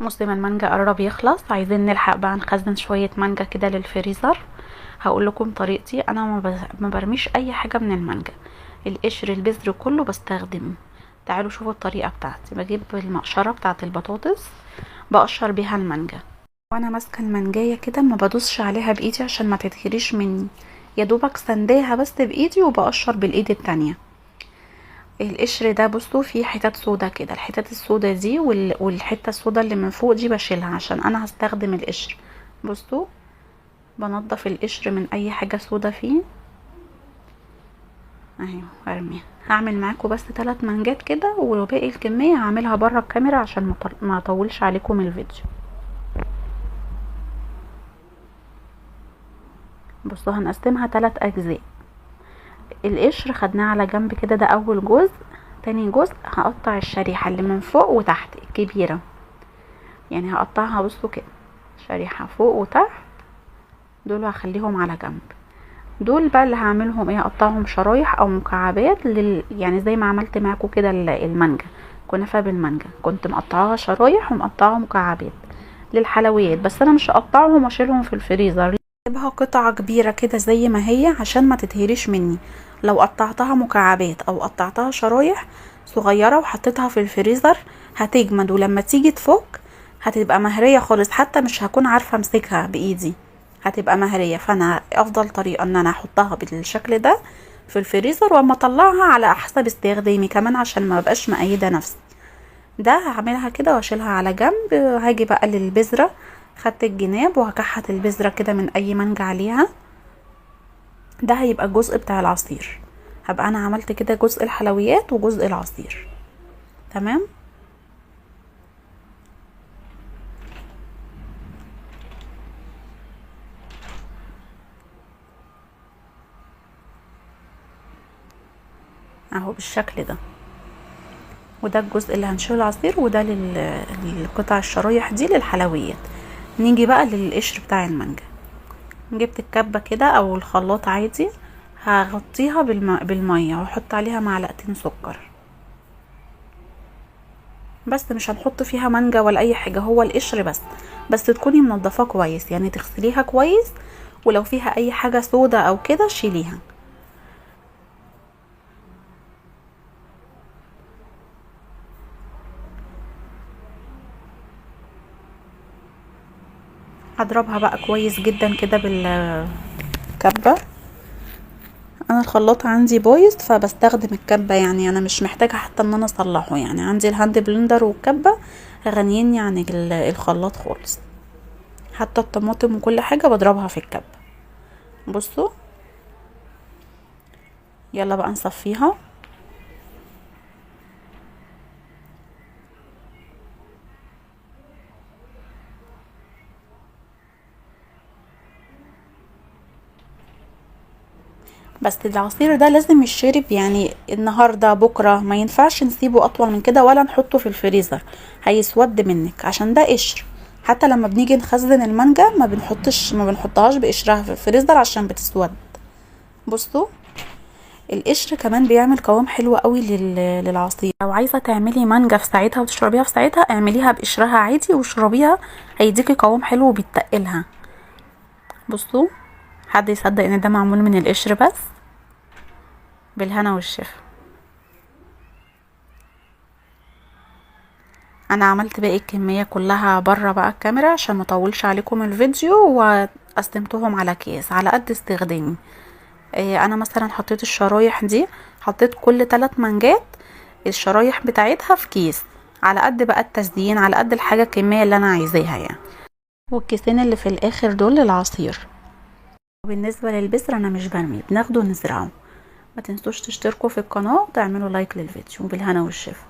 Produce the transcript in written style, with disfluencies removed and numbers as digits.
موسم المانجا قرب يخلص، عايزين نلحق بقى نخزن شوية مانجا كده للفريزر. هقول لكم طريقتي انا. ما برميش اي حاجة من المانجا، القشر البذر كله بستخدمه. تعالوا شوفوا الطريقة بتاعتي. بجيب المقشرة بتاعة البطاطس، بقشر بيها المانجا، وانا ماسكة المانجاية كده ما بدوسش عليها بايدي عشان ما تتهريش مني، يا دوبك سنداها بس بايدي وبقشر بالايد التانية. القشر ده بصوا فيه حتت سودا كده، الحتت السودا دي والحته السودا اللي من فوق دي بشيلها عشان انا هستخدم القشر. بصوا بنضف القشر من اي حاجه سودا فيه اهي ارميها. هعمل معاكم بس 3 منجات كده، وباقي الكميه هعملها بره الكاميرا عشان ما اطولش عليكم الفيديو. بصوا هنقسمها 3 اجزاء. القشر خدناه على جنب كده، ده اول جزء. تاني جزء هقطع الشريحه اللي من فوق وتحت الكبيره، يعني هقطعها بصوا كده شريحه فوق وتحت، دول هخليهم على جنب. دول بقى اللي هعملهم ايه، اقطعهم شرايح او مكعبات يعني زي ما عملت معاكم كده المانجا، كنافه بالمانجا كنت مقطعاها شرايح ومقطعاها مكعبات للحلويات، بس انا مش هقطعهم واشيلهم في الفريزر، سيبها قطعه كبيره كده زي ما هي عشان ما تتهريش مني. لو قطعتها مكعبات او قطعتها شرايح صغيره وحطيتها في الفريزر هتجمد، ولما تيجي تفك هتبقى مهريه خالص، حتى مش هكون عارفه امسكها بايدي، هتبقى مهريه. فانا افضل طريقه ان انا احطها بالشكل ده في الفريزر، واما اطلعها على حسب استخدامي كمان عشان ما بقاش مقيده نفسي. ده هعملها كده واشيلها على جنب. هاجي بقى للبذره، خدت الجناب وهكحت البذره كده من اي مانجا عليها. ده هيبقى الجزء بتاع العصير، هبقى انا عملت كده جزء الحلويات وجزء العصير. تمام. اهو بالشكل ده، وده الجزء اللي هنشيله العصير، وده للقطع الشرايح دي للحلويات. نيجي بقى للقشر بتاع المانجا. جبت الكبة كده او الخلاط عادي، هغطيها بالمية واحط عليها معلقتين سكر بس، مش هنحط فيها مانجا ولا اي حاجة، هو القشر بس تكوني منضفاه كويس، يعني تغسليها كويس، ولو فيها اي حاجة سودا او كده شيليها. هضربها بقى كويس جدا كده بالكبة. انا الخلاط عندي بايظ فبستخدم الكبة، يعني انا مش محتاجة حتى ان انا اصلحه، يعني عندي الهاند بلندر والكبة غنيني عن الخلاط خالص. حتى الطماطم وكل حاجة بضربها في الكبة. بصوا يلا بقى نصفيها. بس العصير ده لازم يشرب يعني النهارده بكره، ما ينفعش نسيبه اطول من كده ولا نحطه في الفريزر، هيسود منك عشان ده قشر. حتى لما بنيجي نخزن المانجا ما بنحطهاش بقشرها في الفريزر عشان بتسود. بصوا القشر كمان بيعمل قوام حلو قوي للعصير. لو عايزه تعملي مانجا في ساعتها وتشربيها في ساعتها اعمليها بقشرها عادي واشربيها، هيديكي قوام حلو وبيتقلها. بصوا حد يصدق ان ده معمول من القشر بس؟ بالهنا والشفا. انا عملت باقي الكميه كلها بره بقى الكاميرا عشان ما اطولش عليكم الفيديو، وقسمتهم على اكياس على قد استخدامي. انا مثلا حطيت الشرايح دي، حطيت كل 3 منجات الشرايح بتاعتها في كيس، على قد بقى التزيين، على قد الحاجه الكميه اللي انا عايزاها يعني. والكيسين اللي في الاخر دول للعصير. بالنسبه للبذر انا مش برمي، بناخده نزرعه. ما تنسوش تشتركوا في القناه وتعملوا لايك للفيديو، بالهنا والشفا.